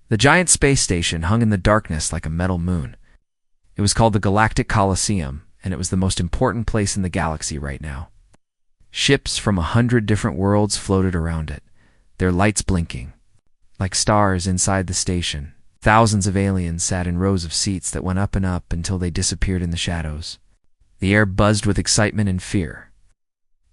The giant space station hung in the darkness like a metal moon. It was called the Galactic Coliseum, and it was the most important place in the galaxy right now. Ships from 100 different worlds floated around it, their lights blinking. Like stars inside the station, thousands of aliens sat in rows of seats that went up and up until they disappeared in the shadows. The air buzzed with excitement and fear.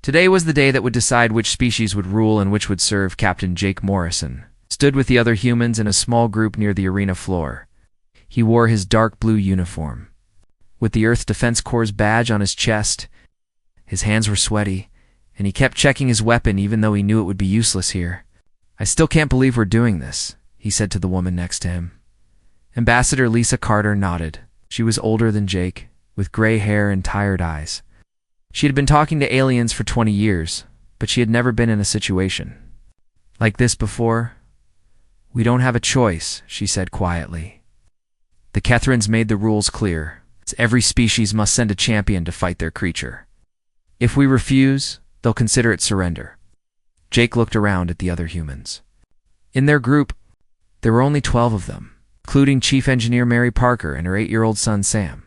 Today was the day that would decide which species would rule and which would serve. Captain Jake Morrison stood with the other humans in a small group near the arena floor. He wore his dark blue uniform, with the Earth Defense Corps' badge on his chest. His hands were sweaty, and he kept checking his weapon even though he knew it would be useless here. "I still can't believe we're doing this," he said to the woman next to him. Ambassador Lisa Carter nodded. She was older than Jake, with gray hair and tired eyes. She had been talking to aliens for 20 years, but she had never been in a situation like this before. "We don't have a choice," she said quietly. "The Kethrans made the rules clear. Every species must send a champion to fight their creature. If we refuse, they'll consider it surrender." Jake looked around at the other humans. In their group, there were only 12 of them, including Chief Engineer Mary Parker and her 8-year-old son Sam.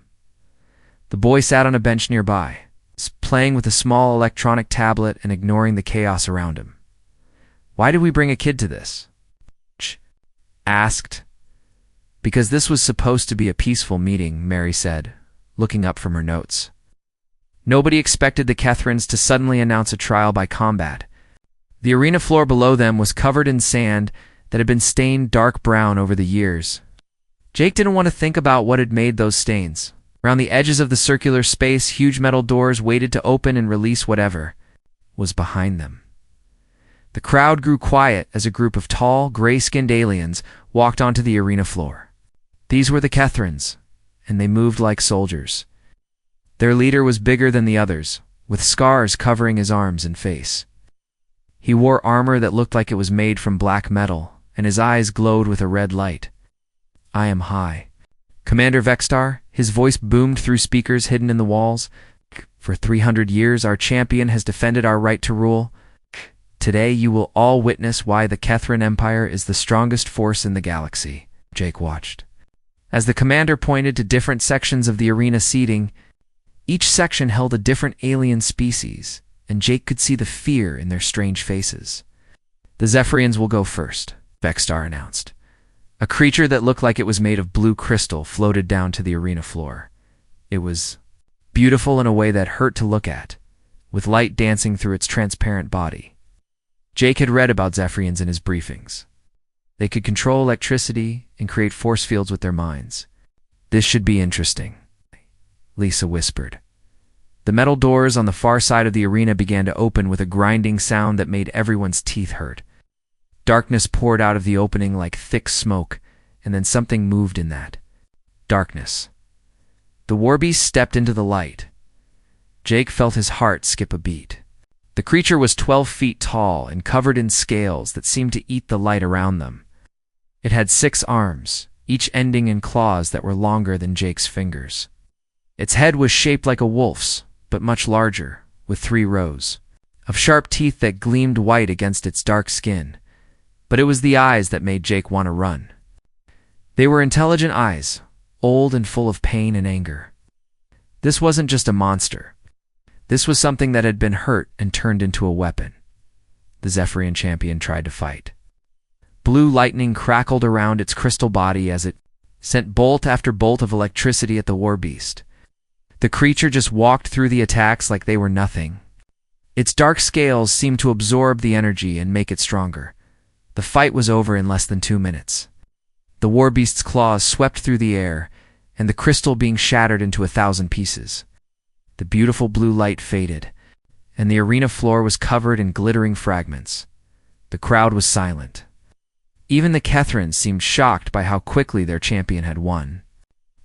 The boy sat on a bench nearby, playing with a small electronic tablet and ignoring the chaos around him. "Why did we bring a kid to this?" Ch asked. "Because this was supposed to be a peaceful meeting," Mary said, looking up from her notes. Nobody expected the Kethrans to suddenly announce a trial by combat. The arena floor below them was covered in sand that had been stained dark brown over the years. Jake didn't want to think about what had made those stains. Around the edges of the circular space, huge metal doors waited to open and release whatever was behind them. The crowd grew quiet as a group of tall, gray-skinned aliens walked onto the arena floor. These were the Kethrans, and they moved like soldiers. Their leader was bigger than the others, with scars covering his arms and face. He wore armor that looked like it was made from black metal, and his eyes glowed with a red light. "I am high. Commander Vexstar," his voice boomed through speakers hidden in the walls. "For 300 years our champion has defended our right to rule. Today you will all witness why the Kethran Empire is the strongest force in the galaxy." Jake watched as the commander pointed to different sections of the arena seating. Each section held a different alien species, and Jake could see the fear in their strange faces. "The Zephyrians will go first," Vexstar announced. A creature that looked like it was made of blue crystal floated down to the arena floor. It was beautiful in a way that hurt to look at, with light dancing through its transparent body. Jake had read about Zephyrians in his briefings. They could control electricity and create force fields with their minds. "This should be interesting," Lisa whispered. The metal doors on the far side of the arena began to open with a grinding sound that made everyone's teeth hurt. Darkness poured out of the opening like thick smoke, and then something moved in that darkness. The Warbeast stepped into the light. Jake felt his heart skip a beat. The creature was 12 feet tall and covered in scales that seemed to eat the light around them. It had 6 arms, each ending in claws that were longer than Jake's fingers. Its head was shaped like a wolf's, but much larger, with 3 rows of sharp teeth that gleamed white against its dark skin. But it was the eyes that made Jake want to run. They were intelligent eyes, old and full of pain and anger. This wasn't just a monster. This was something that had been hurt and turned into a weapon. The Zephyrian champion tried to fight. Blue lightning crackled around its crystal body as it sent bolt after bolt of electricity at the Warbeast. The creature just walked through the attacks like they were nothing. Its dark scales seemed to absorb the energy and make it stronger. The fight was over in less than 2 minutes. The Warbeast's claws swept through the air, and the crystal being shattered into 1,000 pieces. The beautiful blue light faded, and the arena floor was covered in glittering fragments. The crowd was silent. Even the Kethrans seemed shocked by how quickly their champion had won.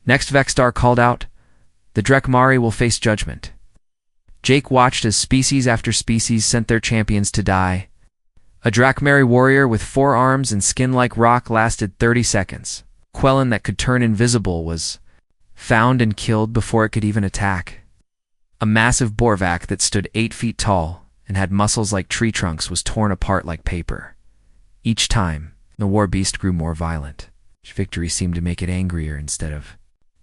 Next, Vexstar called out, "The Drekmari will face judgment." Jake watched as species after species sent their champions to die. A Drakmari warrior with 4 arms and skin like rock lasted 30 seconds. Quellan that could turn invisible was found and killed before it could even attack. A massive Borvak that stood 8 feet tall and had muscles like tree trunks was torn apart like paper. Each time, the Warbeast grew more violent. Victory seemed to make it angrier instead of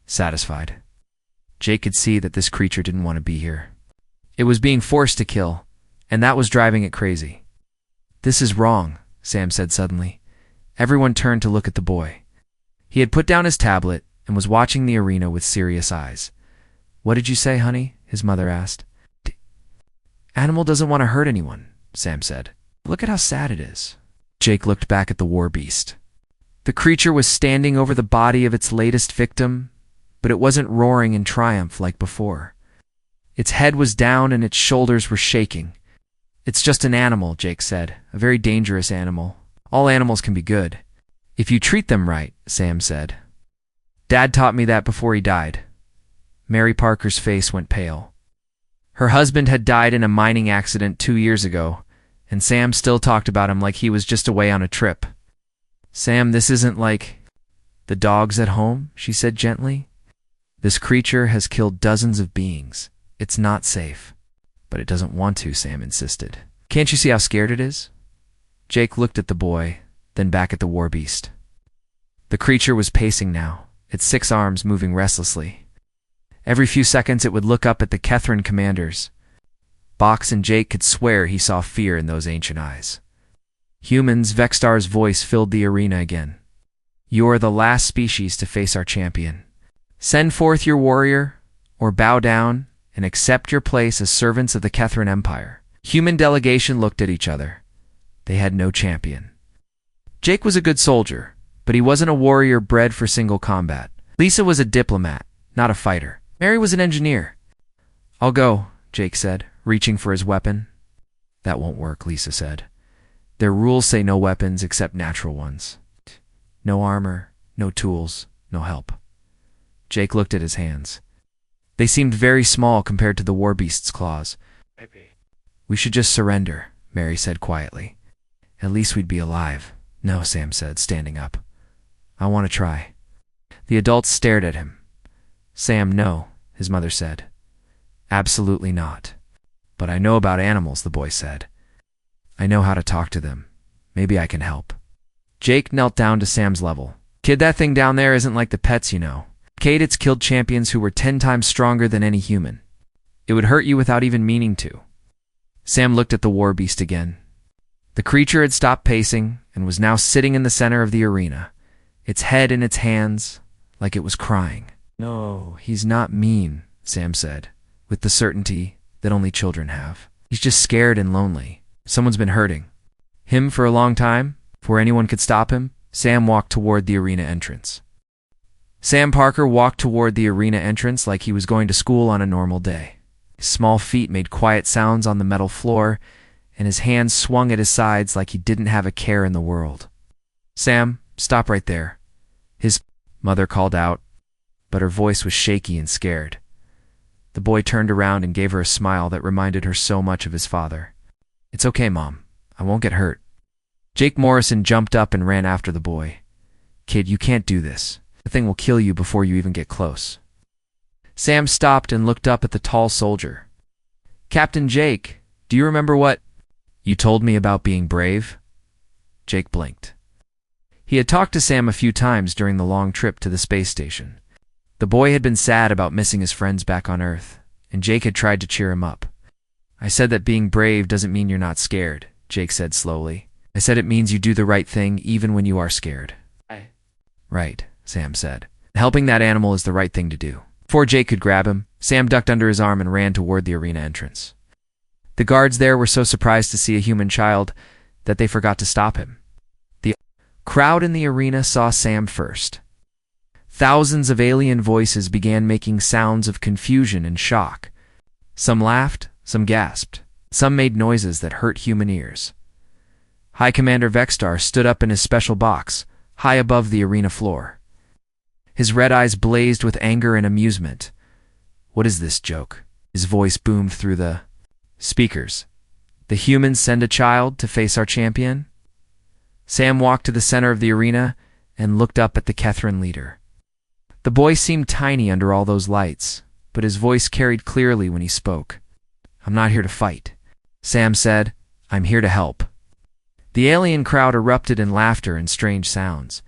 satisfied. Jake could see that this creature didn't want to be here. It was being forced to kill, and that was driving it crazy. "This is wrong," Sam said suddenly. Everyone turned to look at the boy. He had put down his tablet and was watching the arena with serious eyes. "What did you say, honey?" his mother asked. "Animal doesn't want to hurt anyone," Sam said. "Look at how sad it is." Jake looked back at the Warbeast. The creature was standing over the body of its latest victim, but it wasn't roaring in triumph like before. Its head was down and its shoulders were shaking. "It's just an animal," Jake said. "A very dangerous animal. All animals can be good, if you treat them right," Sam said. "Dad taught me that before he died." Mary Parker's face went pale. Her husband had died in a mining accident 2 years ago, and Sam still talked about him like he was just away on a trip. "Sam, this isn't like the dogs at home," she said gently. "This creature has killed dozens of beings. It's not safe." "But it doesn't want to," Sam insisted. "Can't you see how scared it is?" Jake looked at the boy, then back at the Warbeast. The creature was pacing now, its 6 arms moving restlessly. Every few seconds it would look up at the Kethran commanders. Box and Jake could swear he saw fear in those ancient eyes. "Humans," Vextar's voice filled the arena again. "You are the last species to face our champion. Send forth your warrior, or bow down and accept your place as servants of the Kethran Empire." Human delegation looked at each other. They had no champion. Jake was a good soldier, but he wasn't a warrior bred for single combat. Lisa was a diplomat, not a fighter. Mary was an engineer. "I'll go," Jake said, reaching for his weapon. "That won't work," Lisa said. "Their rules say no weapons except natural ones. No armor, no tools, no help." Jake looked at his hands. They seemed very small compared to the Warbeast's claws. "Maybe "We should just surrender," Mary said quietly. "At least we'd be alive." "No," Sam said, standing up. "I want to try." The adults stared at him. "Sam, no," his mother said. "Absolutely not." "But I know about animals," the boy said. "I know how to talk to them. Maybe I can help." Jake knelt down to Sam's level. "Kid, that thing down there isn't like the pets you know. Kate, it's killed champions who were 10 times stronger than any human. It would hurt you without even meaning to." Sam looked at the Warbeast again. The creature had stopped pacing and was now sitting in the center of the arena, its head in its hands, like it was crying. "No, he's not mean," Sam said, with the certainty that only children have. "He's just scared and lonely. Someone's been hurting him for a long time, before anyone could stop him." Sam walked toward the arena entrance. Sam Parker walked toward the arena entrance like he was going to school on a normal day. His small feet made quiet sounds on the metal floor, and his hands swung at his sides like he didn't have a care in the world. "Sam, stop right there," his mother called out, but her voice was shaky and scared. The boy turned around and gave her a smile that reminded her so much of his father. "It's okay, Mom. I won't get hurt." Jake Morrison jumped up and ran after the boy. "Kid, you can't do this. The thing will kill you before you even get close." Sam stopped and looked up at the tall soldier. "Captain Jake, do you remember what you told me about being brave?" Jake blinked. He had talked to Sam a few times during the long trip to the space station. The boy had been sad about missing his friends back on Earth, and Jake had tried to cheer him up. "I said that being brave doesn't mean you're not scared," Jake said slowly. "I said it means you do the right thing even when you are scared." "Right," Sam said. "Helping that animal is the right thing to do." Before Jake could grab him, Sam ducked under his arm and ran toward the arena entrance. The guards there were so surprised to see a human child that they forgot to stop him. The crowd in the arena saw Sam first. Thousands of alien voices began making sounds of confusion and shock. Some laughed, some gasped, some made noises that hurt human ears. High Commander Vextar stood up in his special box, high above the arena floor. His red eyes blazed with anger and amusement. "What is this joke?" His voice boomed through the speakers. "The humans send a child to face our champion?" Sam walked to the center of the arena and looked up at the Kethran leader. The boy seemed tiny under all those lights, but his voice carried clearly when he spoke. "I'm not here to fight," Sam said. "I'm here to help." The alien crowd erupted in laughter and strange sounds.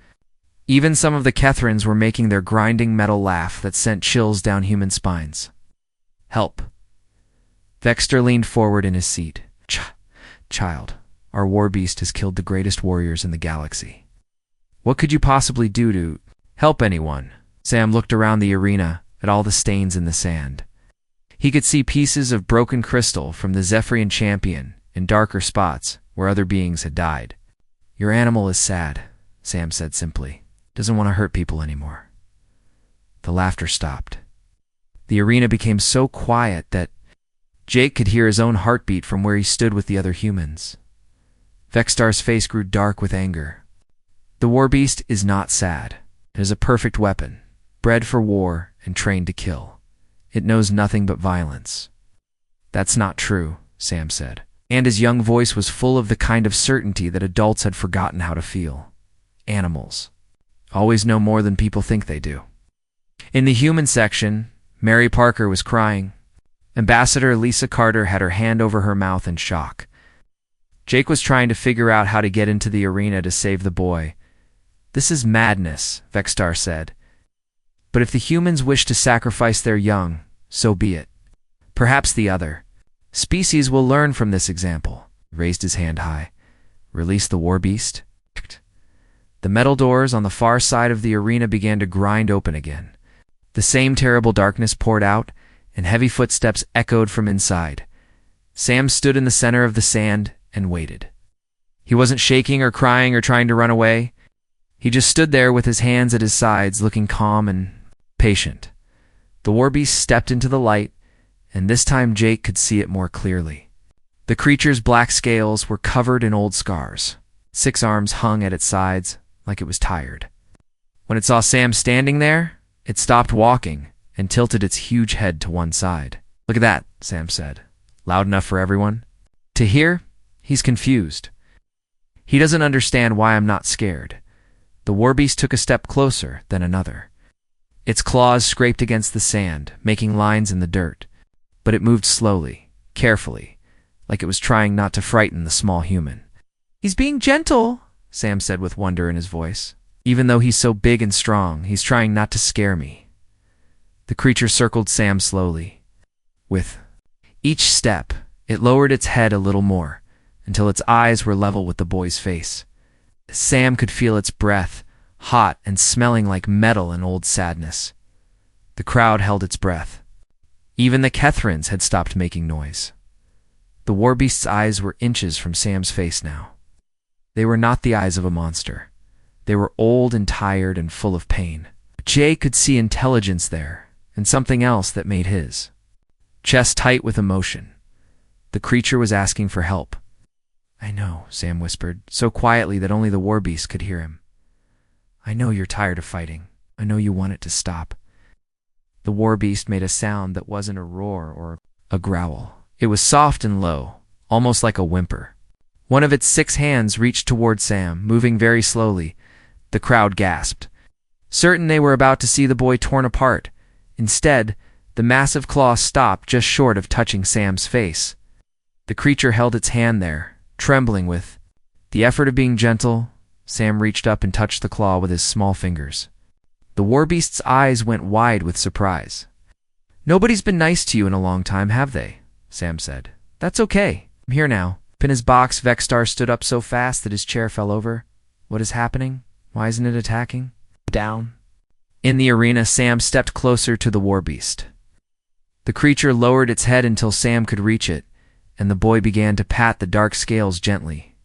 Even some of the Kethrins were making their grinding metal laugh that sent chills down human spines. Help. Vexter leaned forward in his seat. Child, our Warbeast has killed the greatest warriors in the galaxy. What could you possibly do to help anyone? Sam looked around the arena at all the stains in the sand. He could see pieces of broken crystal from the Zephyrian champion in darker spots where other beings had died. Your animal is sad, Sam said simply. Doesn't want to hurt people anymore. The laughter stopped. The arena became so quiet that Jake could hear his own heartbeat from where he stood with the other humans. Vextar's face grew dark with anger. The Warbeast is not sad. It is a perfect weapon, bred for war and trained to kill. It knows nothing but violence. That's not true, Sam said, and his young voice was full of the kind of certainty that adults had forgotten how to feel. Animals always know more than people think they do. In the human section, Mary Parker was crying. Ambassador Lisa Carter had her hand over her mouth in shock. Jake was trying to figure out how to get into the arena to save the boy. This is madness, Vextar said. But if the humans wish to sacrifice their young, so be it. Perhaps the other species will learn from this example. He raised his hand high. Release the Warbeast. The metal doors on the far side of the arena began to grind open again. The same terrible darkness poured out, and heavy footsteps echoed from inside. Sam stood in the center of the sand and waited. He wasn't shaking or crying or trying to run away. He just stood there with his hands at his sides, looking calm and patient. The Warbeast stepped into the light, and this time Jake could see it more clearly. The creature's black scales were covered in old scars. 6 arms hung at its sides, like it was tired. When it saw Sam standing there, it stopped walking and tilted its huge head to one side. Look at that, Sam said. Loud enough for everyone? To hear, he's confused. He doesn't understand why I'm not scared. The Warbeast took a step closer, then another. Its claws scraped against the sand, making lines in the dirt. But it moved slowly, carefully, like it was trying not to frighten the small human. He's being gentle, Sam said with wonder in his voice. Even though he's so big and strong, he's trying not to scare me. The creature circled Sam slowly. With each step, it lowered its head a little more, until its eyes were level with the boy's face. Sam could feel its breath, hot and smelling like metal and old sadness. The crowd held its breath. Even the Kethrins had stopped making noise. The Warbeast's eyes were inches from Sam's face now. They were not the eyes of a monster. They were old and tired and full of pain. Jay could see intelligence there, and something else that made his chest tight with emotion. The creature was asking for help. I know, Sam whispered, so quietly that only the Warbeast could hear him. I know you're tired of fighting. I know you want it to stop. The Warbeast made a sound that wasn't a roar or a growl. It was soft and low, almost like a whimper. One of its 6 hands reached toward Sam, moving very slowly. The crowd gasped, certain they were about to see the boy torn apart. Instead, the massive claw stopped just short of touching Sam's face. The creature held its hand there, trembling with the effort of being gentle. Sam reached up and touched the claw with his small fingers. The Warbeast's eyes went wide with surprise. Nobody's been nice to you in a long time, have they? Sam said. That's okay. I'm here now. Up in his box, Vextar stood up so fast that his chair fell over. What is happening? Why isn't it attacking? Down. In the arena, Sam stepped closer to the Warbeast. The creature lowered its head until Sam could reach it, and the boy began to pat the dark scales gently.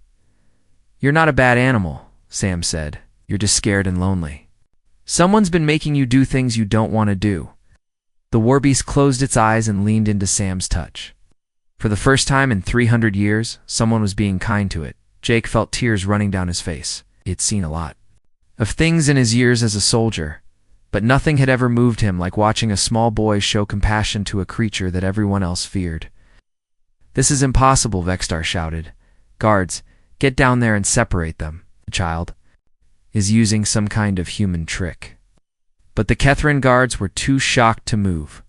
You're not a bad animal, Sam said. You're just scared and lonely. Someone's been making you do things you don't want to do. The Warbeast closed its eyes and leaned into Sam's touch. For the first time in 300 years, someone was being kind to it. Jake felt tears running down his face. He had seen a lot of things in his years as a soldier, but nothing had ever moved him like watching a small boy show compassion to a creature that everyone else feared. This is impossible, Vextar shouted. Guards, get down there and separate them. The child is using some kind of human trick. But the Kethrin guards were too shocked to move.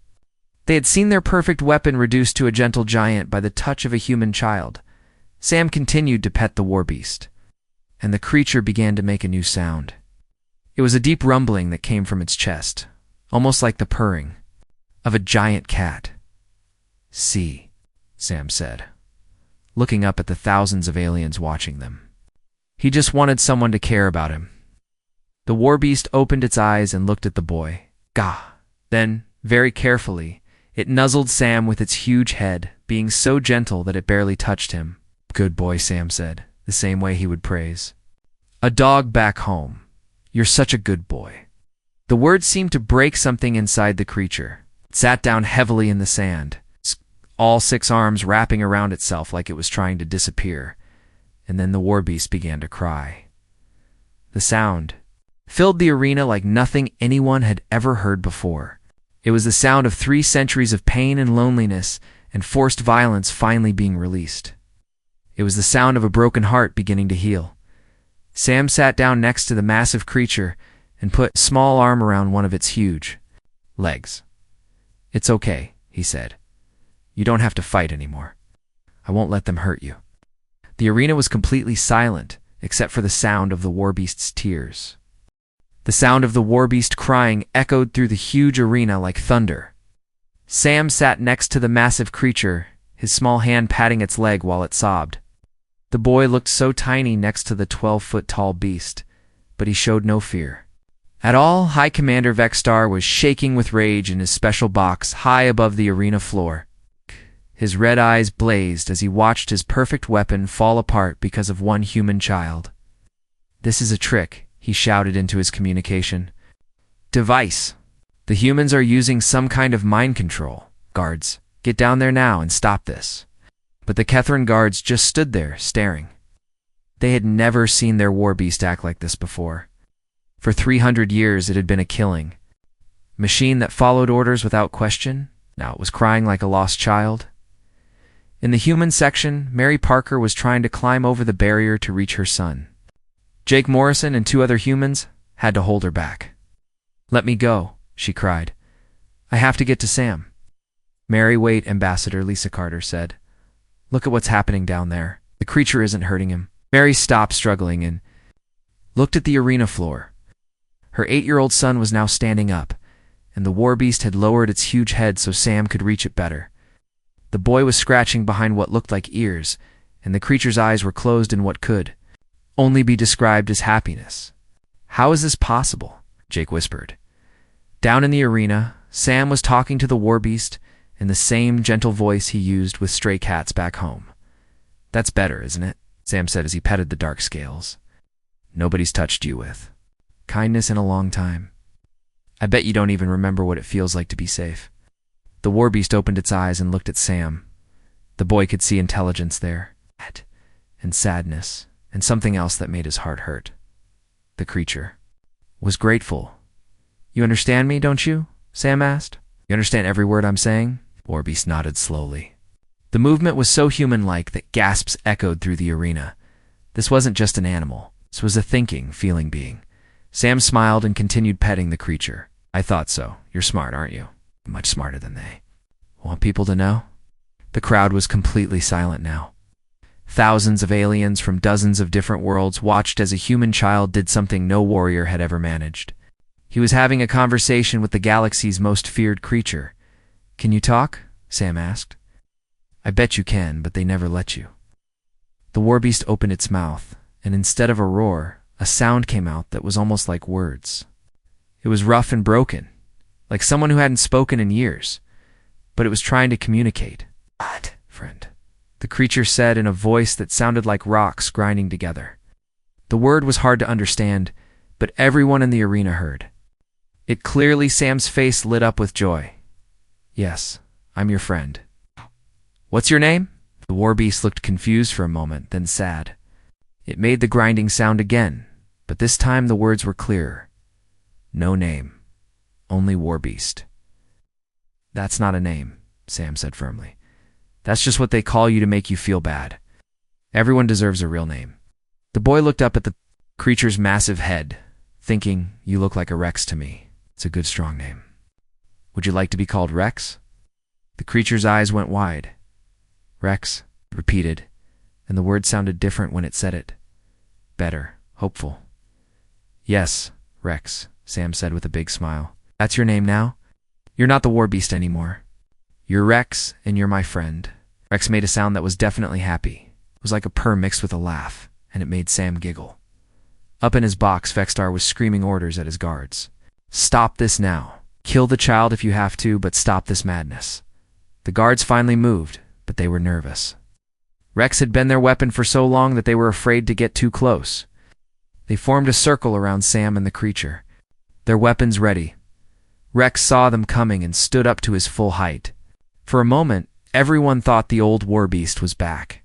They had seen their perfect weapon reduced to a gentle giant by the touch of a human child. Sam continued to pet the Warbeast, and the creature began to make a new sound. It was a deep rumbling that came from its chest, almost like the purring of a giant cat. "See," Sam said, looking up at the thousands of aliens watching them. He just wanted someone to care about him. The Warbeast opened its eyes and looked at the boy. Gah! Then, very carefully, it nuzzled Sam with its huge head, being so gentle that it barely touched him. "Good boy," Sam said, the same way he would praise a dog back home. "You're such a good boy." The words seemed to break something inside the creature. It sat down heavily in the sand, all 6 arms wrapping around itself like it was trying to disappear. And then the Warbeast began to cry. The sound filled the arena like nothing anyone had ever heard before. It was the sound of 3 centuries of pain and loneliness and forced violence finally being released. It was the sound of a broken heart beginning to heal. Sam sat down next to the massive creature and put a small arm around one of its huge legs. "It's okay," he said. "You don't have to fight anymore. I won't let them hurt you." The arena was completely silent, except for the sound of the Warbeast's tears. The sound of the Warbeast crying echoed through the huge arena like thunder. Sam sat next to the massive creature, his small hand patting its leg while it sobbed. The boy looked so tiny next to the 12-foot-tall beast, but he showed no fear at all. High Commander Vexstar was shaking with rage in his special box high above the arena floor. His red eyes blazed as he watched his perfect weapon fall apart because of one human child. "This is a trick," he shouted into his communication device. "The humans are using some kind of mind control. Guards, get down there now and stop this." But the Kethran guards just stood there, staring. They had never seen their Warbeast act like this before. For 300 years it had been a killing machine that followed orders without question. Now it was crying like a lost child. In the human section, Mary Parker was trying to climb over the barrier to reach her son. Jake Morrison and 2 other humans had to hold her back. "Let me go," she cried. "I have to get to Sam." "Mary, wait," Ambassador Lisa Carter said. "Look at what's happening down there. The creature isn't hurting him." Mary stopped struggling and looked at the arena floor. Her 8-year-old son was now standing up, and the Warbeast had lowered its huge head so Sam could reach it better. The boy was scratching behind what looked like ears, and the creature's eyes were closed in what could only be described as happiness. "How is this possible?" Jake whispered. Down in the arena, Sam was talking to the Warbeast in the same gentle voice he used with stray cats back home. "That's better, isn't it?" Sam said as he petted the dark scales. "Nobody's touched you with kindness in a long time. I bet you don't even remember what it feels like to be safe." The Warbeast opened its eyes and looked at Sam. The boy could see intelligence there, and sadness, and something else that made his heart hurt. The creature was grateful. "You understand me, don't you?" Sam asked. "You understand every word I'm saying?" Warbeast nodded slowly. The movement was so human-like that gasps echoed through the arena. This wasn't just an animal. This was a thinking, feeling being. Sam smiled and continued petting the creature. "I thought so. You're smart, aren't you? Much smarter than they. Want people to know?" The crowd was completely silent now. Thousands of aliens from dozens of different worlds watched as a human child did something no warrior had ever managed. He was having a conversation with the galaxy's most feared creature. "Can you talk?" Sam asked. "I bet you can, but they never let you." The Warbeast opened its mouth, and instead of a roar, a sound came out that was almost like words. It was rough and broken, like someone who hadn't spoken in years, but it was trying to communicate. "God, friend," the creature said in a voice that sounded like rocks grinding together. The word was hard to understand, but everyone in the arena heard it clearly. Sam's face lit up with joy. "Yes, I'm your friend." "What's your name?" The Warbeast looked confused for a moment, then sad. It made the grinding sound again, but this time the words were clearer. "No name, only Warbeast." "That's not a name," Sam said firmly. "That's just what they call you to make you feel bad. Everyone deserves a real name." The boy looked up at the creature's massive head, thinking, "You look like a Rex to me. It's a good strong name. Would you like to be called Rex?" The creature's eyes went wide. "Rex," it repeated, and the word sounded different when it said it. Better, hopeful. "Yes, Rex, Sam said with a big smile. That's your name now? You're not the Warbeast anymore. You're Rex, and you're my friend. Rex made a sound that was definitely happy. It was like a purr mixed with a laugh, and it made Sam giggle. Up in his box, Vexstar was screaming orders at his guards. Stop this now. Kill the child if you have to, but stop this madness. The guards finally moved, but they were nervous. Rex had been their weapon for so long that they were afraid to get too close. They formed a circle around Sam and the creature, their weapons ready. Rex saw them coming and stood up to his full height. For a moment, everyone thought the old Warbeast was back.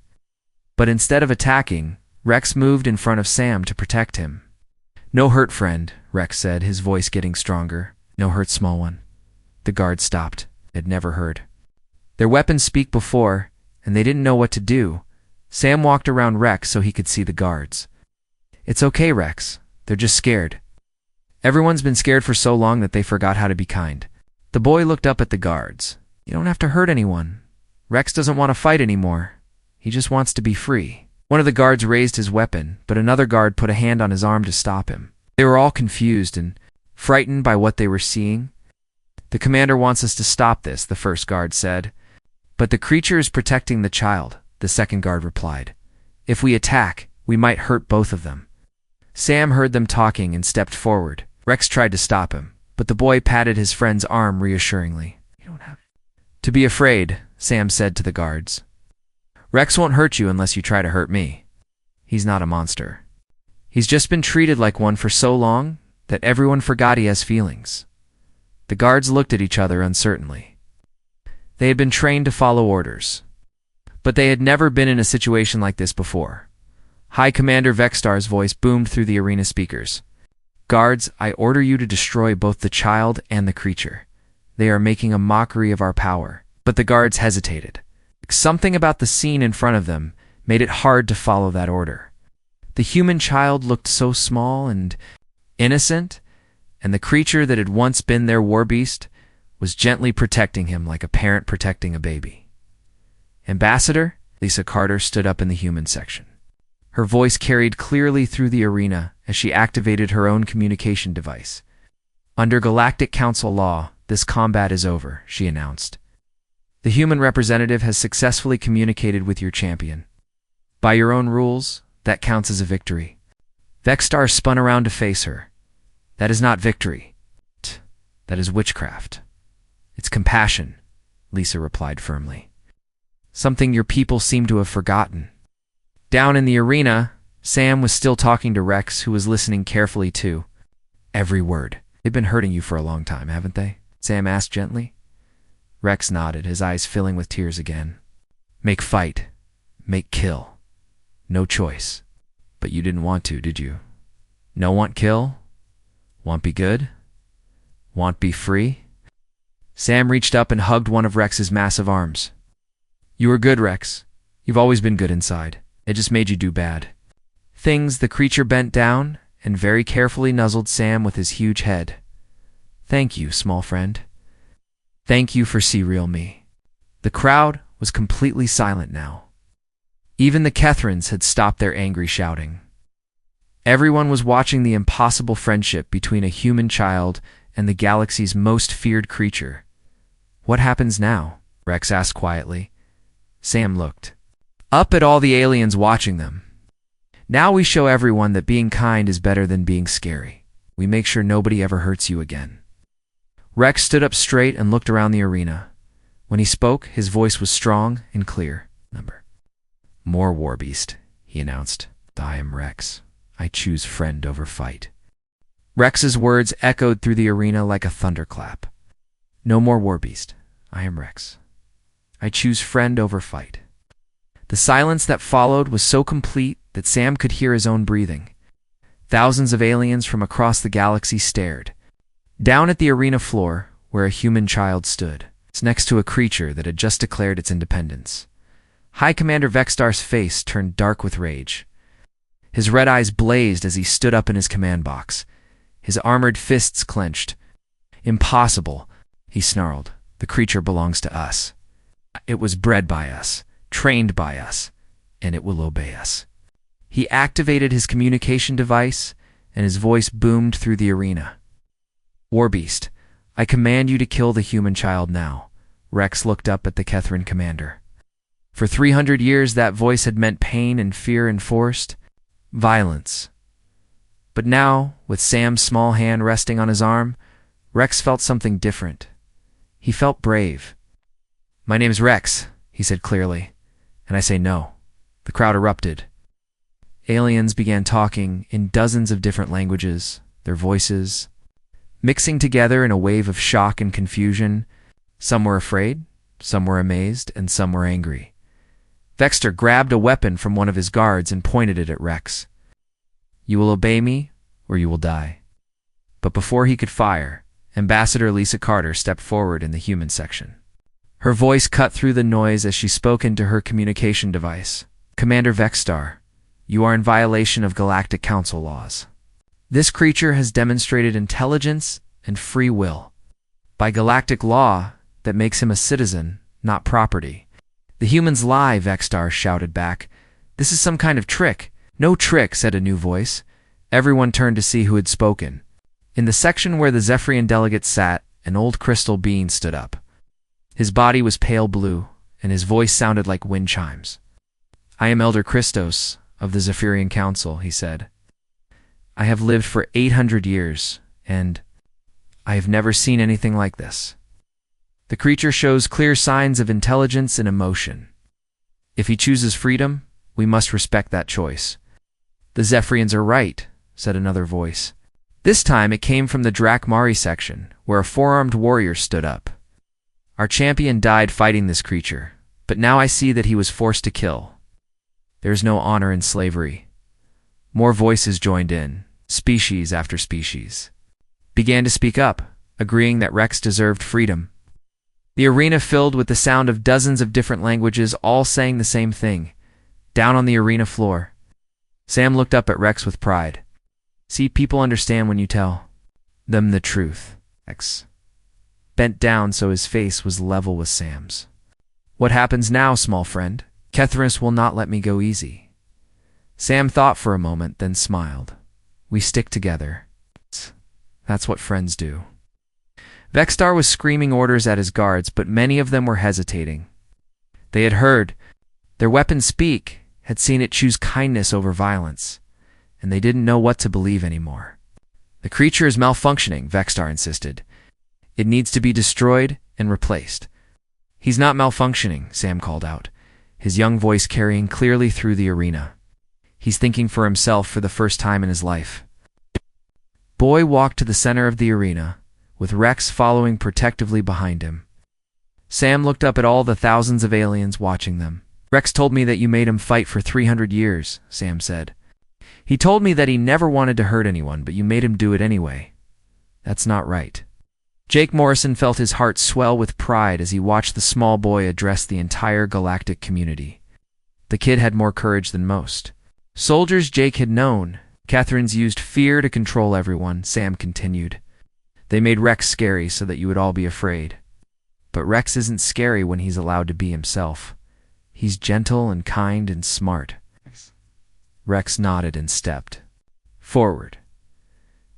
But instead of attacking, Rex moved in front of Sam to protect him. No hurt, friend, Rex said, his voice getting stronger. No hurt, small one. The guards stopped. They'd never heard their weapons speak before, and they didn't know what to do. Sam walked around Rex so he could see the guards. It's okay, Rex. They're just scared. Everyone's been scared for so long that they forgot how to be kind. The boy looked up at the guards. You don't have to hurt anyone. Rex doesn't want to fight anymore. He just wants to be free. One of the guards raised his weapon, but another guard put a hand on his arm to stop him. They were all confused and frightened by what they were seeing. The commander wants us to stop this, the first guard said. But the creature is protecting the child, the second guard replied. If we attack, we might hurt both of them. Sam heard them talking and stepped forward. Rex tried to stop him, but the boy patted his friend's arm reassuringly. You don't have to be afraid, Sam said to the guards. Rex won't hurt you unless you try to hurt me. He's not a monster. He's just been treated like one for so long that everyone forgot he has feelings. The guards looked at each other uncertainly. They had been trained to follow orders, but they had never been in a situation like this before. High Commander Vexstar's voice boomed through the arena speakers. Guards, I order you to destroy both the child and the creature. They are making a mockery of our power. But the guards hesitated. Something about the scene in front of them made it hard to follow that order. The human child looked so small and innocent, and the creature that had once been their Warbeast was gently protecting him like a parent protecting a baby. Ambassador, Lisa Carter stood up in the human section. Her voice carried clearly through the arena as she activated her own communication device. Under Galactic Council law, this combat is over, she announced. The human representative has successfully communicated with your champion. By your own rules, that counts as a victory. Vexstar spun around to face her. That is not victory. That is witchcraft. It's compassion, Lisa replied firmly. Something your people seem to have forgotten. Down in the arena, Sam was still talking to Rex, who was listening carefully too. Every word. They've been hurting you for a long time, haven't they? Sam asked gently. Rex nodded, his eyes filling with tears again. Make fight. Make kill. No choice. But you didn't want to, did you? No want kill? Want be good? Want be free? Sam reached up and hugged one of Rex's massive arms. You were good, Rex. You've always been good inside. It just made you do bad. The creature bent down and very carefully nuzzled Sam with his huge head. Thank you, small friend. Thank you for real me. The crowd was completely silent now. Even the Kethrans had stopped their angry shouting. Everyone was watching the impossible friendship between a human child and the galaxy's most feared creature. What happens now? Rex asked quietly. Sam looked up at all the aliens watching them. Now we show everyone that being kind is better than being scary. We make sure nobody ever hurts you again. Rex stood up straight and looked around the arena. When he spoke, his voice was strong and clear. More Warbeast, he announced. I am Rex. I choose friend over fight. Rex's words echoed through the arena like a thunderclap. No more Warbeast. I am Rex. I choose friend over fight. The silence that followed was so complete that Sam could hear his own breathing. Thousands of aliens from across the galaxy stared. Down at the arena floor, where a human child stood, next to a creature that had just declared its independence. High Commander Vexstar's face turned dark with rage. His red eyes blazed as he stood up in his command box. His armored fists clenched. Impossible, he snarled. The creature belongs to us. It was bred by us, trained by us, and it will obey us. He activated his communication device, and his voice boomed through the arena. Warbeast, I command you to kill the human child now. Rex looked up at the Kethrin commander. For 300 years, that voice had meant pain and fear enforced, violence. But now, with Sam's small hand resting on his arm, Rex felt something different. He felt brave. My name's Rex, he said clearly, and I say no. The crowd erupted. Aliens began talking in dozens of different languages, their voices mixing together in a wave of shock and confusion. Some were afraid, some were amazed, and some were angry. Vexter grabbed a weapon from one of his guards and pointed it at Rex. You will obey me, or you will die. But before he could fire, Ambassador Lisa Carter stepped forward in the human section. Her voice cut through the noise as she spoke into her communication device. Commander Vexstar, you are in violation of Galactic Council laws. This creature has demonstrated intelligence and free will. By galactic law, that makes him a citizen, not property. The humans lie, Vexstar shouted back. This is some kind of trick. No trick, said a new voice. Everyone turned to see who had spoken. In the section where the Zephyrian delegates sat, an old crystal being stood up. His body was pale blue, and his voice sounded like wind chimes. I am Elder Christos of the Zephyrian Council, he said. I have lived for 800 years, and I have never seen anything like this. The creature shows clear signs of intelligence and emotion. If he chooses freedom, we must respect that choice. The Zephyrians are right, said another voice. This time it came from the Drakmari section, where a four-armed warrior stood up. Our champion died fighting this creature, but now I see that he was forced to kill. There is no honor in slavery. More voices joined in, species after species began to speak up, agreeing that Rex deserved freedom. The arena filled with the sound of dozens of different languages, all saying the same thing. Down on the arena floor, Sam looked up at Rex with pride. See, people understand when you tell them the truth. Rex bent down so his face was level with Sam's. What happens now, small friend? Kethris will not let me go easy. Sam thought for a moment, then smiled. We stick together. That's what friends do. Vexstar was screaming orders at his guards, but many of them were hesitating. They had heard their weapons speak, had seen it choose kindness over violence, and they didn't know what to believe anymore. The creature is malfunctioning, Vexstar insisted. It needs to be destroyed and replaced. He's not malfunctioning, Sam called out, his young voice carrying clearly through the arena. He's thinking for himself for the first time in his life. Boy walked to the center of the arena, with Rex following protectively behind him. Sam looked up at all the thousands of aliens watching them. Rex told me that you made him fight for 300 years, Sam said. He told me that he never wanted to hurt anyone, but you made him do it anyway. That's not right. Jake Morrison felt his heart swell with pride as he watched the small boy address the entire galactic community. The kid had more courage than most. Soldiers Jake had known. Catherine's used fear to control everyone, Sam continued. They made Rex scary so that you would all be afraid. But Rex isn't scary when he's allowed to be himself. He's gentle and kind and smart. Rex nodded and stepped forward.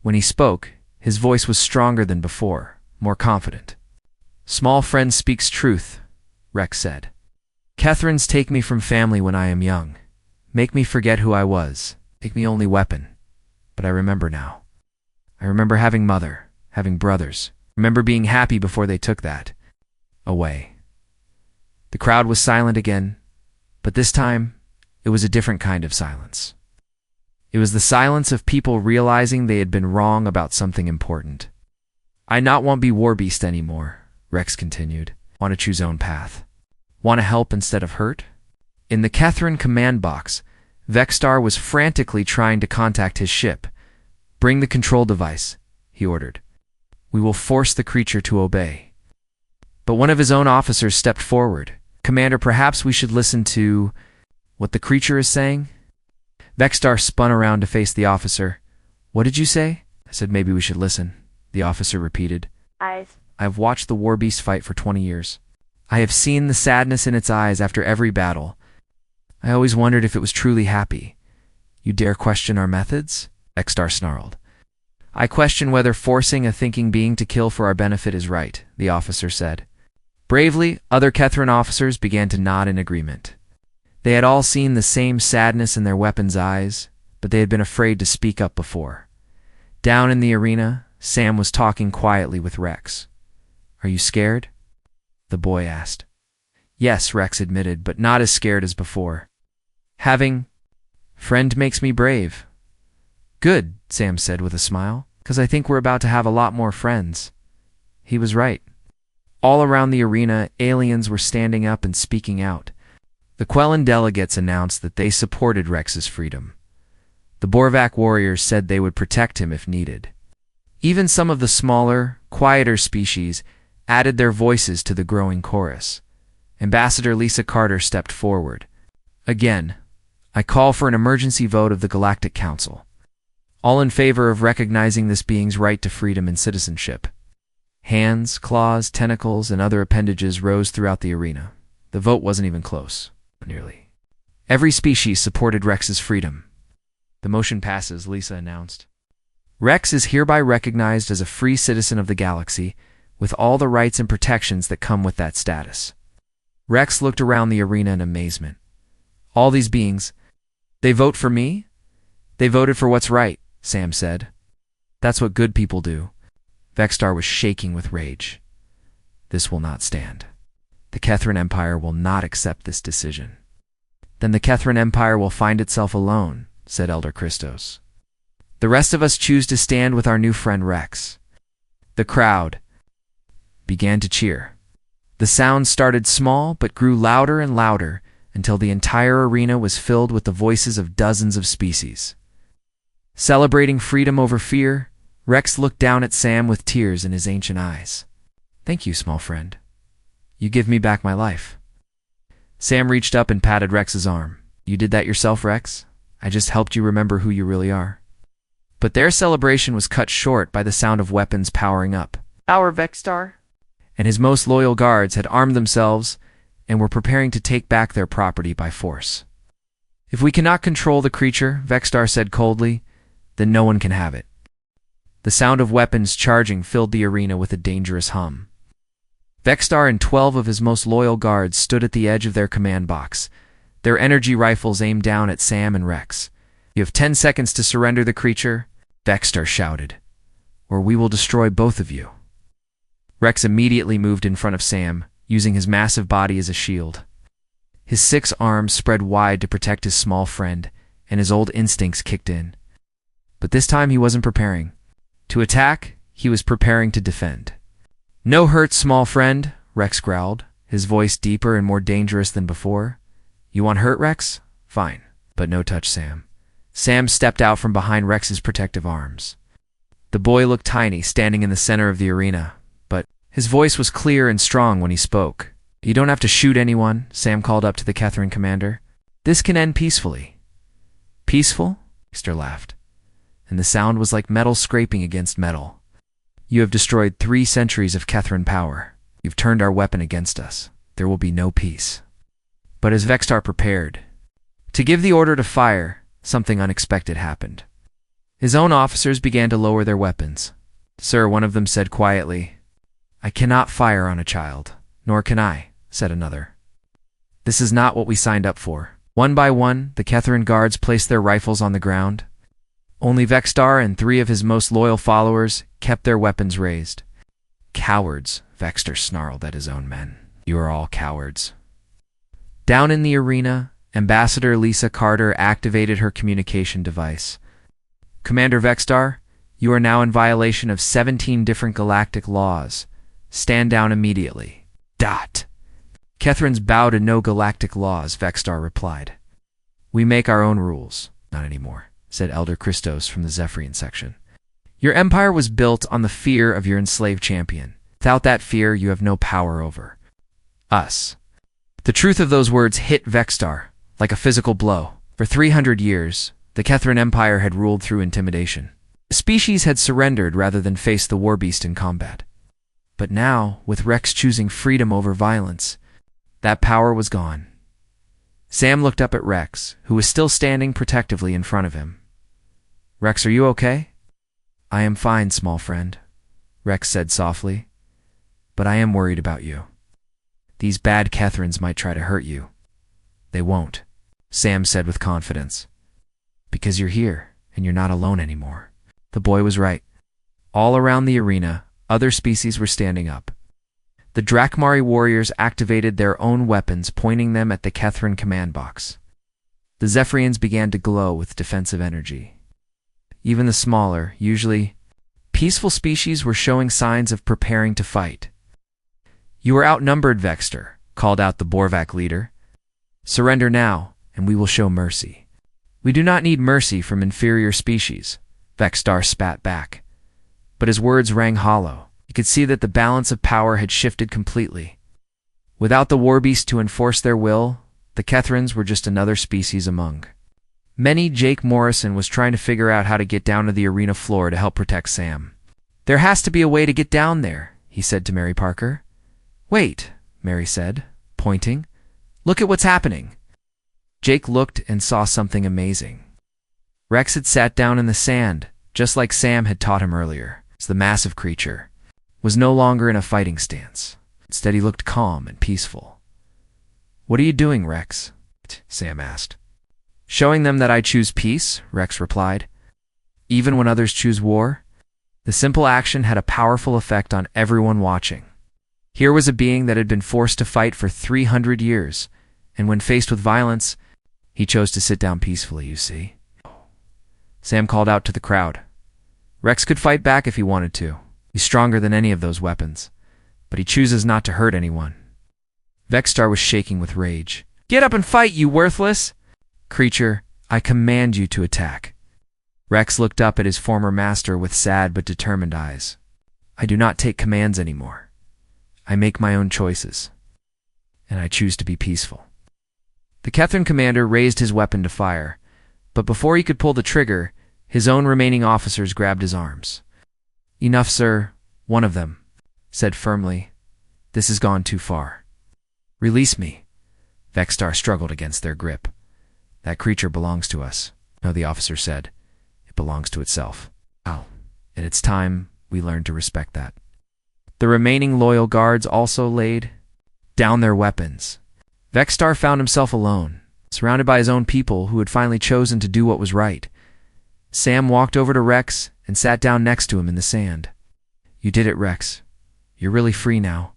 When he spoke, his voice was stronger than before, more confident. Small friend speaks truth, Rex said. Catherines take me from family when I am young. Make me forget who I was. Make me only weapon. But I remember now. I remember having mother, having brothers. Remember being happy before they took that away. The crowd was silent again, but this time it was a different kind of silence. It was the silence of people realizing they had been wrong about something important. I not want to be Warbeast anymore, Rex continued. Want to choose own path. Want to help instead of hurt? In the Catherine command box, Vexstar was frantically trying to contact his ship. Bring the control device, he ordered. We will force the creature to obey. But one of his own officers stepped forward. Commander, perhaps we should listen to what the creature is saying? Vexstar spun around to face the officer. What did you say? I said maybe we should listen, the officer repeated. I have watched the Warbeast fight for 20 years. I have seen the sadness in its eyes after every battle. I always wondered if it was truly happy. You dare question our methods? Vexstar snarled. I question whether forcing a thinking being to kill for our benefit is right, the officer said. Bravely, other Kethran officers began to nod in agreement. They had all seen the same sadness in their weapons' eyes, but they had been afraid to speak up before. Down in the arena, Sam was talking quietly with Rex. Are you scared? The boy asked. Yes, Rex admitted, but not as scared as before. Having friend makes me brave. Good, Sam said with a smile, because I think we're about to have a lot more friends. He was right. All around the arena, aliens were standing up and speaking out. The Quellan delegates announced that they supported Rex's freedom. The Borvac warriors said they would protect him if needed. Even some of the smaller, quieter species added their voices to the growing chorus. Ambassador Lisa Carter stepped forward. Again, I call for an emergency vote of the Galactic Council. All in favor of recognizing this being's right to freedom and citizenship. Hands, claws, tentacles, and other appendages rose throughout the arena. The vote wasn't even close. Nearly. Every species supported Rex's freedom. The motion passes, Lisa announced. Rex is hereby recognized as a free citizen of the galaxy, with all the rights and protections that come with that status. Rex looked around the arena in amazement. All these beings, they vote for me? They voted for what's right, Sam said. That's what good people do. Vexstar was shaking with rage. This will not stand. The Kethran Empire will not accept this decision. Then the Kethran Empire will find itself alone, said Elder Christos. The rest of us choose to stand with our new friend Rex. The crowd began to cheer. The sound started small but grew louder and louder until the entire arena was filled with the voices of dozens of species. Celebrating freedom over fear, Rex looked down at Sam with tears in his ancient eyes. Thank you, small friend. You give me back my life. Sam reached up and patted Rex's arm. You did that yourself, Rex? I just helped you remember who you really are. But their celebration was cut short by the sound of weapons powering up. Our Vexstar? And his most loyal guards had armed themselves and were preparing to take back their property by force. If we cannot control the creature, Vexstar said coldly, then no one can have it. The sound of weapons charging filled the arena with a dangerous hum. Vexstar and 12 of his most loyal guards stood at the edge of their command box, their energy rifles aimed down at Sam and Rex. You have 10 seconds to surrender the creature, Vexstar shouted, or we will destroy both of you. Rex immediately moved in front of Sam, using his massive body as a shield. His 6 arms spread wide to protect his small friend, and his old instincts kicked in. But this time he wasn't preparing. To attack, he was preparing to defend. No hurt, small friend, Rex growled, his voice deeper and more dangerous than before. You want hurt, Rex? Fine, but no touch, Sam. Sam stepped out from behind Rex's protective arms. The boy looked tiny, standing in the center of the arena, but his voice was clear and strong when he spoke. You don't have to shoot anyone, Sam called up to the Kethran commander. This can end peacefully. Peaceful? Easter laughed, and the sound was like metal scraping against metal. You have destroyed 3 centuries of Kethran power. You've turned our weapon against us. There will be no peace. But as Vexstar prepared to give the order to fire, something unexpected happened. His own officers began to lower their weapons. Sir, one of them said quietly. I cannot fire on a child. Nor can I, said another. This is not what we signed up for. One by one, the Kethran guards placed their rifles on the ground. Only Vexstar and 3 of his most loyal followers kept their weapons raised. Cowards, Vexstar snarled at his own men. You are all cowards. Down in the arena, Ambassador Lisa Carter activated her communication device. Commander Vexstar, you are now in violation of 17 different galactic laws. Stand down immediately. Dot. Kethrans bow to no galactic laws, Vexstar replied. We make our own rules. Not anymore, said Elder Christos from the Zephyrian section. Your empire was built on the fear of your enslaved champion. Without that fear, you have no power over us. The truth of those words hit Vexstar like a physical blow. For 300 years, the Kethran Empire had ruled through intimidation. The species had surrendered rather than face the Warbeast in combat. But now, with Rex choosing freedom over violence, that power was gone. Sam looked up at Rex, who was still standing protectively in front of him. Rex, are you okay? I am fine, small friend, Rex said softly. But I am worried about you. These bad Kethrans might try to hurt you. They won't, Sam said with confidence. Because you're here, and you're not alone anymore. The boy was right. All around the arena, other species were standing up. The Drakmari warriors activated their own weapons, pointing them at the Kethran command box. The Zephyrians began to glow with defensive energy. Even the smaller, usually peaceful species were showing signs of preparing to fight. You are outnumbered, Vexter, called out the Borvak leader. Surrender now, and we will show mercy. We do not need mercy from inferior species, Vextar spat back. But his words rang hollow. You could see that the balance of power had shifted completely. Without the Warbeast to enforce their will, the Kethrans were just another species among many. Jake Morrison was trying to figure out how to get down to the arena floor to help protect Sam. There has to be a way to get down there, he said to Mary Parker. Wait, Mary said, pointing. Look at what's happening. Jake looked and saw something amazing. Rex had sat down in the sand, just like Sam had taught him earlier. The massive creature was no longer in a fighting stance. Instead, he looked calm and peaceful. What are you doing, Rex? Sam asked. Showing them that I choose peace, Rex replied. Even when others choose war? The simple action had a powerful effect on everyone watching. Here was a being that had been forced to fight for 300 years, and when faced with violence, he chose to sit down peacefully, you see. Sam called out to the crowd. Rex could fight back if he wanted to. He's stronger than any of those weapons, but he chooses not to hurt anyone. Vextar was shaking with rage. Get up and fight, you worthless creature. I command you to attack. Rex looked up at his former master with sad but determined eyes. I do not take commands anymore. I make my own choices, and I choose to be peaceful. The Kethran commander raised his weapon to fire, but before he could pull the trigger, his own remaining officers grabbed his arms. Enough, sir, one of them said firmly. This has gone too far. Release me. Vextar struggled against their grip. That creature belongs to us. No, the officer said. It belongs to itself. Oh, and it's time we learn to respect that. The remaining loyal guards also laid down their weapons. Vextar found himself alone, surrounded by his own people who had finally chosen to do what was right. Sam walked over to Rex and sat down next to him in the sand. You did it, Rex. You're really free now.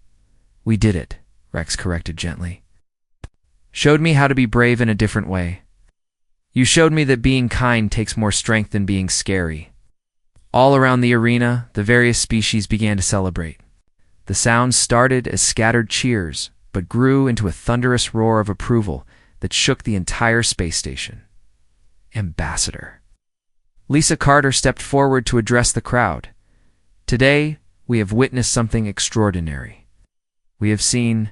We did it, Rex corrected gently. Showed me how to be brave in a different way. You showed me that being kind takes more strength than being scary. All around the arena, the various species began to celebrate. The sounds started as scattered cheers, but grew into a thunderous roar of approval that shook the entire space station. Ambassador. Lisa Carter stepped forward to address the crowd. Today, we have witnessed something extraordinary. We have seen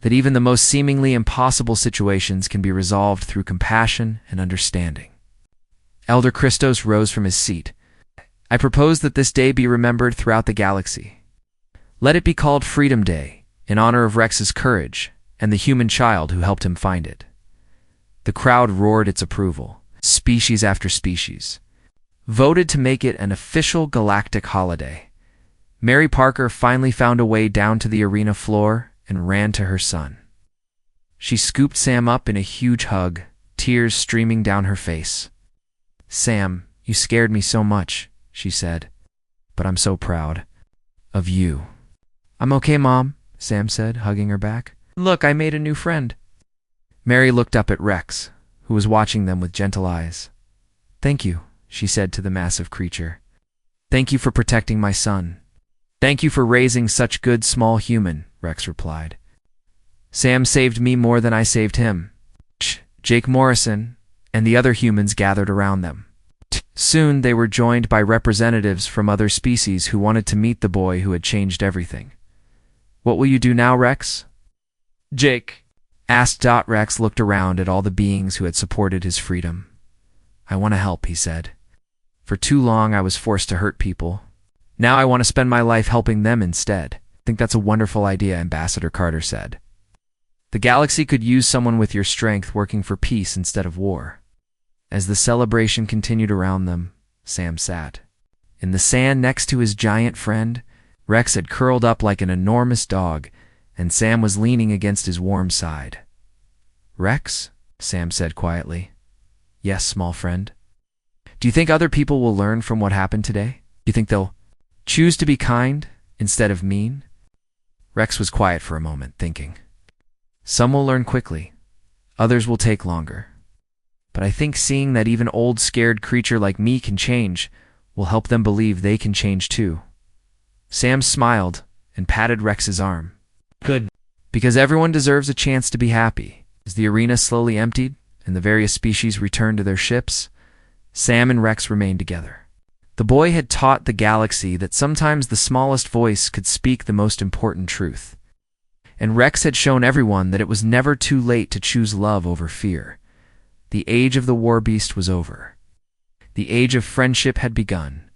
that even the most seemingly impossible situations can be resolved through compassion and understanding. Elder Christos rose from his seat. I propose that this day be remembered throughout the galaxy. Let it be called Freedom Day, in honor of Rex's courage and the human child who helped him find it. The crowd roared its approval. Species after species voted to make it an official galactic holiday. Mary Parker finally found a way down to the arena floor and ran to her son. She scooped Sam up in a huge hug, tears streaming down her face. Sam, you scared me so much, she said, but I'm so proud of you. I'm okay, Mom, Sam said, hugging her back. Look, I made a new friend. Mary looked up at Rex, who was watching them with gentle eyes. Thank you, she said to the massive creature. Thank you for protecting my son. Thank you for raising such good small human, Rex replied. Sam saved me more than I saved him. Jake Morrison and the other humans gathered around them. Soon they were joined by representatives from other species who wanted to meet the boy who had changed everything. What will you do now, Rex? Jake asked. Rex looked around at all the beings who had supported his freedom. I want to help, he said. For too long I was forced to hurt people. Now I want to spend my life helping them instead. I think that's a wonderful idea, Ambassador Carter said. The galaxy could use someone with your strength working for peace instead of war. As the celebration continued around them, Sam sat. In the sand next to his giant friend, Rex had curled up like an enormous dog, and Sam was leaning against his warm side. "Rex?" Sam said quietly. "Yes, small friend." "Do you think other people will learn from what happened today? Do you think they'll choose to be kind instead of mean?" Rex was quiet for a moment, thinking. "Some will learn quickly. Others will take longer. But I think seeing that even old scared creature like me can change will help them believe they can change too." Sam smiled and patted Rex's arm. "Good. Because everyone deserves a chance to be happy." As the arena slowly emptied and the various species returned to their ships, Sam and Rex remained together. The boy had taught the galaxy that sometimes the smallest voice could speak the most important truth. And Rex had shown everyone that it was never too late to choose love over fear. The age of the Warbeast was over. The age of friendship had begun,